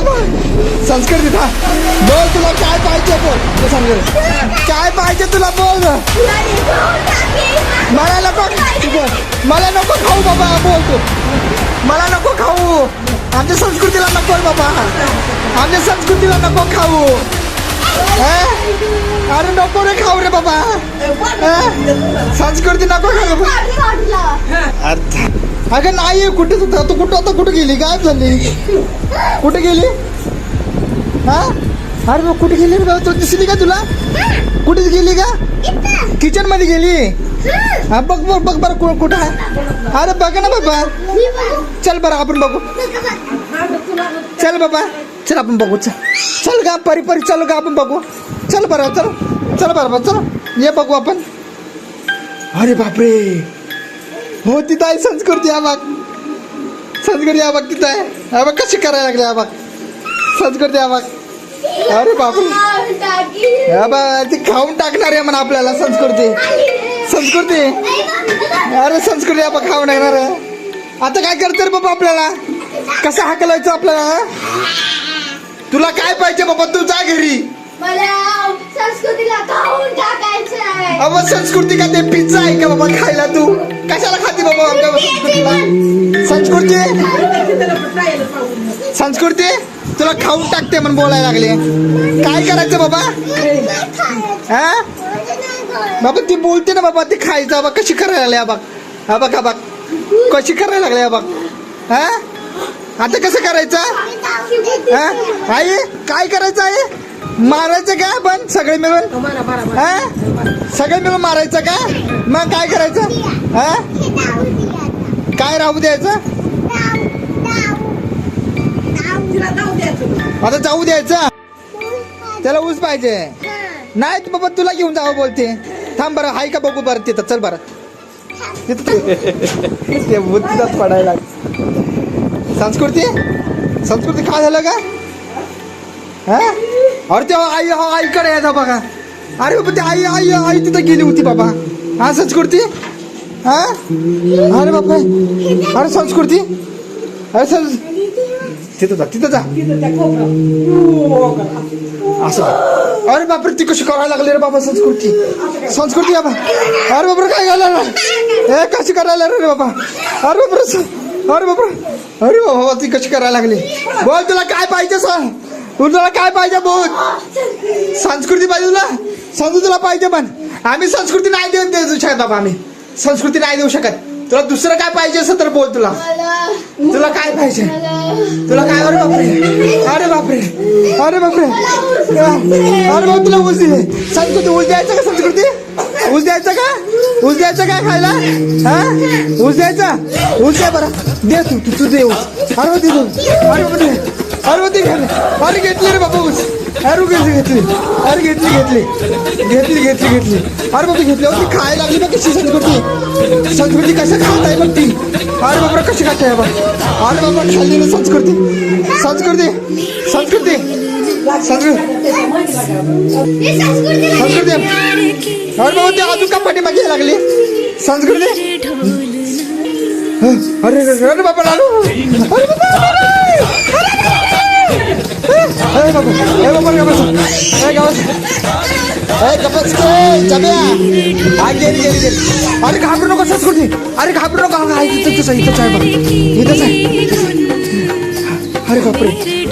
बाबा संस्कृती था बोल तुला काय पाहिजे बोल तू सांग काय पाहिजे तुला बोल मला नको मला नको खाऊ बाबा बोल तू मला नको खाऊ आमच्या संस्कृतीला नको बाबा आमच्या संस्कृतीला नको खाऊ अरे नको रे खाऊ रे बाबा संस्कृती नको खाऊ अगं नाही कुठे तू कुठं आता कुठे गेली गायब झाली कुठे गेली हा अरे मग कुठे गेली रे तू दिसली का तुला कुठे गेली का किचन मध्ये गेली हा बघ बघ बघ बरं कुठं आहे अरे बघ ना बाबा चल बरं आपण बघू चल बाबा चल आपण बघू चल गा परी परी चल गा आपण बघू चल बरं चल चल बरं चल ये बघू आपण अरे बापरे हो तिथं आहे संस्कृती हा बघ संस्कृती हा बघ तिथं आहे हा बघ कशी करायला लागली हा बघ संस्कृती हा बघ अरे बापरे हा बघ ती खाऊन टाकणार आहे म्हणा आपल्याला संस्कृती संस्कृती अरे संस्कृती हा बघ खाऊन टाकणार आहे आता काय करते रे बाबा आपल्याला कसं हाकलायचं आपल्याला तुला काय पाहिजे बाबा तू जा घरी संस्कृतीला खाऊन टाकायचंय अहो संस्कृती का ते पिझ्झा आहे का बाबा खायला तू कशाला खाती बाबा आमच्या संस्कृतीला संस्कृती तुला खाऊन टाकते म्हणून बोलायला लागले काय करायचं बाबा हा बाबा ती बोलते ना बाबा ती खायचं बाबा कशी करायला लागली बघ हा बघ हा बघ कशी करायला लागली बघ हा आता कसं करायचं हा आई काय करायचं आहे मारायचं का पण सगळे मिळून हा सगळे मिळून मारायचं का मग काय करायचं हा काय राहू द्यायचं आता जाऊ द्यायचं त्याला ऊस पाहिजे नाही बाबा तुला घेऊन जावं बोलते थांब बरं हाय का बघू बरं तिथं चल बरं ते बुद्धीचाच पडायला संस्कृती संस्कृती काय झालं का हा अरे तेव्हा आई आईकडे यायचा बघा अरे बाबा ते आई आई आई तिथं गेली होती बाबा हा संस्कृती हा अरे बाबा अरे संस्कृती अरे तिथं जा असं अरे बापरे ती कशी करायला लागली रे बाबा संस्कृती संस्कृती बाबा अरे बापरे काय घालायला हे कशी करायला रे बाबा अरे बापरे अरे बापरे अरे बाबा ती कशी करायला लागली बोल तुला काय पाहिजे सांग तुला काय पाहिजे बोल संस्कृती पाहिजे तुला संस्कृतीला पाहिजे पण आम्ही संस्कृती नाही देऊ शकत बाबा आम्ही संस्कृती नाही देऊ शकत तुला दुसरं काय पाहिजे असं तर बोल तुला तुला काय पाहिजे तुला काय अरे बापरे अरे बापरे अरे बापरे अरे बाबा तुला ऊस दिले संस्कृती ऊस द्यायचं का संस्कृती ऊस द्यायचं का ऊस द्यायचं काय खायला हा ऊस द्यायचा ऊस द्या बरं दे तू दे ऊस अरे दे अरे बापरे अरे ते अरे घेतली रे बाबा ऊस अरे घेतली अरे घेतली अरे बाबा घेतली ती खायला लागली बघ कशी संस्कृती कसं खात आहे बघ ती अरे बाबा कशी खात आहे बघ अरे बाबा खाल्ली ना संस्कृती संस्कृती संस्कृती अरे बाबा ते अजून का पाठीमागे लागली संस्कृती अरे अरे बाबा लालू अरे बाबा अरे घाबरू नको संस्कृती अरे घाबरू नको इथंच आहे इथंच आहे अरे बापरे